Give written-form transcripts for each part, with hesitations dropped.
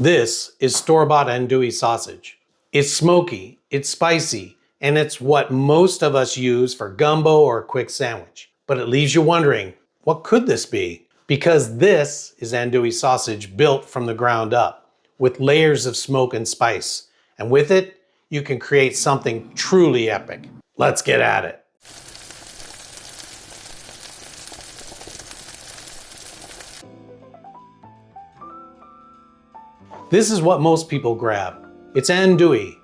This is store-bought andouille sausage. It's smoky, it's spicy, and it's what most of us use for gumbo or a quick sandwich. But it leaves you wondering, what could this be? Because this is andouille sausage built from the ground up, with layers of smoke and spice. And with it, you can create something truly epic. Let's get at it. This is what most people grab. It's andouille.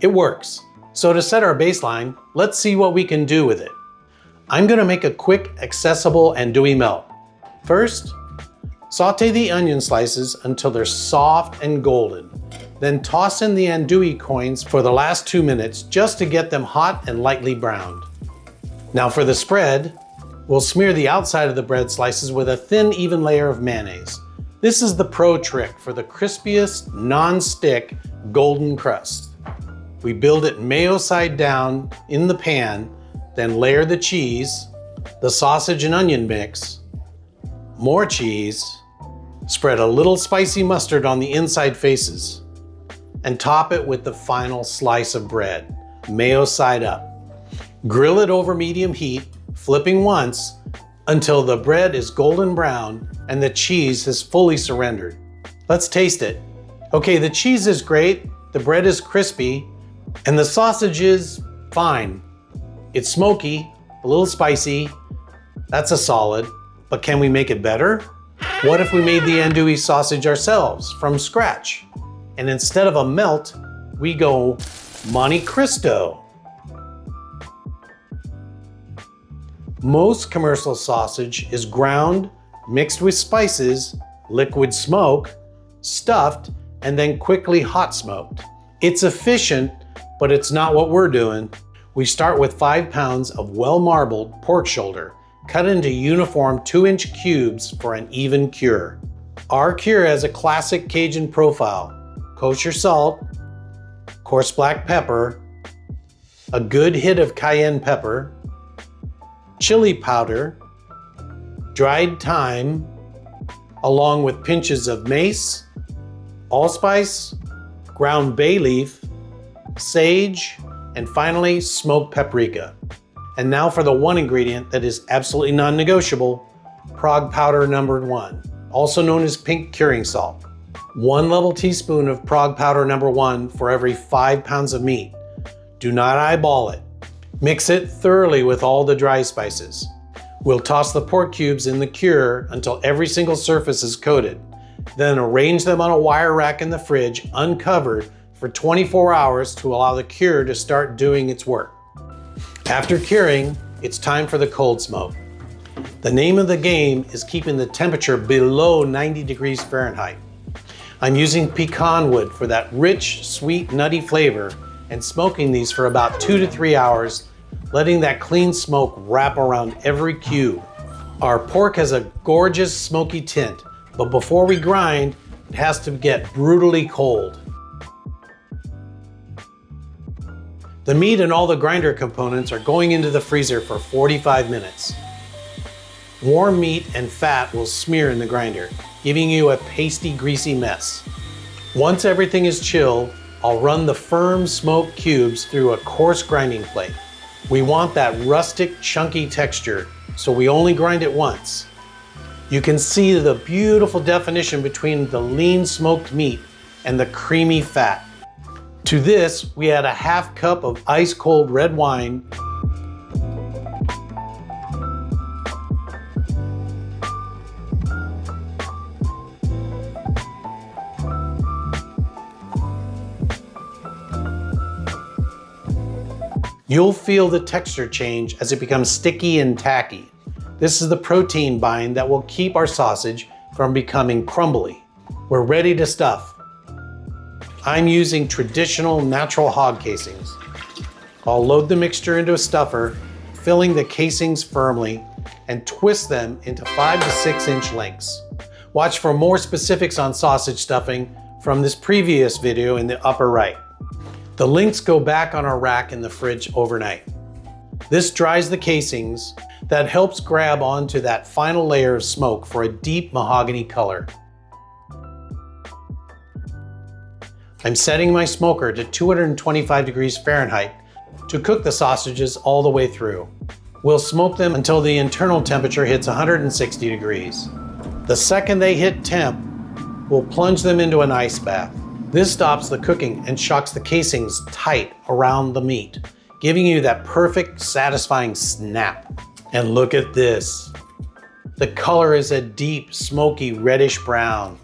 It works. So to set our baseline, let's see what we can do with it. I'm gonna make a quick, accessible andouille melt. First, saute the onion slices until they're soft and golden. Then toss in the andouille coins for the last 2 minutes just to get them hot and lightly browned. Now for the spread, we'll smear the outside of the bread slices with a thin, even layer of mayonnaise. This is the pro trick for the crispiest, non-stick, golden crust. We build it mayo side down in the pan, then layer the cheese, the sausage and onion mix, more cheese, spread a little spicy mustard on the inside faces, and top it with the final slice of bread, mayo side up. Grill it over medium heat, flipping once until the bread is golden brown and the cheese has fully surrendered. Let's taste it. Okay, the cheese is great, the bread is crispy, and the sausage is fine. It's smoky, a little spicy. That's a solid, but can we make it better? What if we made the andouille sausage ourselves from scratch? And instead of a melt, we go Monte Cristo. Most commercial sausage is ground, mixed with spices, liquid smoke, stuffed, and then quickly hot smoked. It's efficient, but it's not what we're doing. We start with 5 pounds of well-marbled pork shoulder, cut into uniform 2-inch cubes for an even cure. Our cure has a classic Cajun profile: kosher salt, coarse black pepper, a good hit of cayenne pepper, chili powder, dried thyme, along with pinches of mace, allspice, ground bay leaf, sage, and finally smoked paprika. And now for the one ingredient that is absolutely non-negotiable, Prague powder number 1, also known as pink curing salt. 1 level teaspoon of Prague powder number 1 for every 5 pounds of meat. Do not eyeball it. Mix it thoroughly with all the dry spices. We'll toss the pork cubes in the cure until every single surface is coated. Then arrange them on a wire rack in the fridge, uncovered, for 24 hours to allow the cure to start doing its work. After curing, it's time for the cold smoke. The name of the game is keeping the temperature below 90 degrees Fahrenheit. I'm using pecan wood for that rich, sweet, nutty flavor and smoking these for about 2 to 3 hours, letting that clean smoke wrap around every cube. Our pork has a gorgeous smoky tint, but before we grind, it has to get brutally cold. The meat and all the grinder components are going into the freezer for 45 minutes. Warm meat and fat will smear in the grinder, giving you a pasty, greasy mess. Once everything is chilled, I'll run the firm smoked cubes through a coarse grinding plate. We want that rustic, chunky texture, so we only grind it once. You can see the beautiful definition between the lean smoked meat and the creamy fat. To this, we add a half cup of ice cold red wine, You'll feel the texture change as it becomes sticky and tacky. This is the protein bind that will keep our sausage from becoming crumbly. We're ready to stuff. I'm using traditional natural hog casings. I'll load the mixture into a stuffer, filling the casings firmly, and twist them into 5 to 6 inch lengths. Watch for more specifics on sausage stuffing from this previous video in the upper right. The links go back on our rack in the fridge overnight. This dries the casings that helps grab onto that final layer of smoke for a deep mahogany color. I'm setting my smoker to 225 degrees Fahrenheit to cook the sausages all the way through. We'll smoke them until the internal temperature hits 160 degrees. The second they hit temp, we'll plunge them into an ice bath. This stops the cooking and shocks the casings tight around the meat, giving you that perfect, satisfying snap. And look at this. The color is a deep, smoky, reddish brown.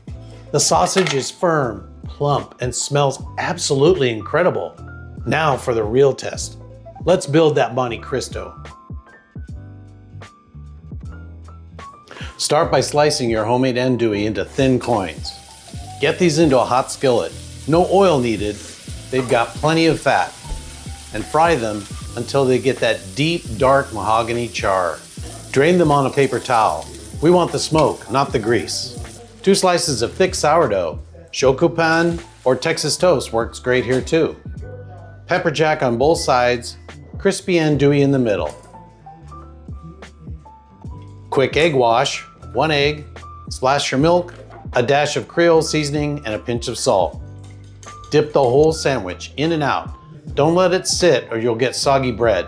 The sausage is firm, plump, and smells absolutely incredible. Now for the real test. Let's build that Monte Cristo. Start by slicing your homemade andouille into thin coins. Get these into a hot skillet. No oil needed, they've got plenty of fat. And fry them until they get that deep, dark mahogany char. Drain them on a paper towel. We want the smoke, not the grease. 2 slices of thick sourdough. Shokupan or Texas toast works great here too. Pepper jack on both sides, crispy andouille in the middle. Quick egg wash, 1 egg, splash your milk, a dash of Creole seasoning, and a pinch of salt. Dip the whole sandwich in and out. Don't let it sit or you'll get soggy bread.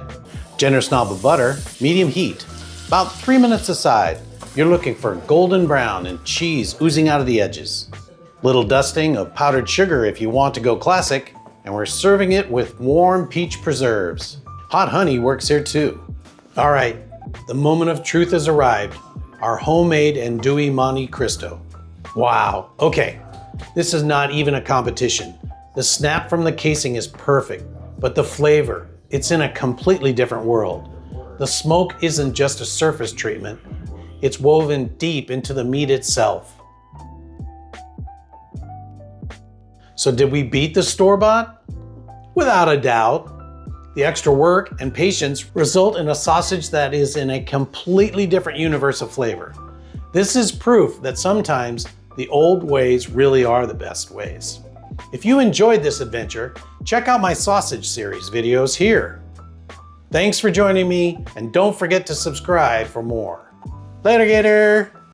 Generous knob of butter, medium heat. About 3 minutes aside. You're looking for golden brown and cheese oozing out of the edges. Little dusting of powdered sugar if you want to go classic, and we're serving it with warm peach preserves. Hot honey works here too. All right, the moment of truth has arrived. Our homemade andouille Monte Cristo. Wow, okay, this is not even a competition. The snap from the casing is perfect, but the flavor, it's in a completely different world. The smoke isn't just a surface treatment, it's woven deep into the meat itself. So did we beat the store-bought? Without a doubt. The extra work and patience result in a sausage that is in a completely different universe of flavor. This is proof that sometimes the old ways really are the best ways. If you enjoyed this adventure, check out my sausage series videos here. Thanks for joining me, and don't forget to subscribe for more. Later, Gator!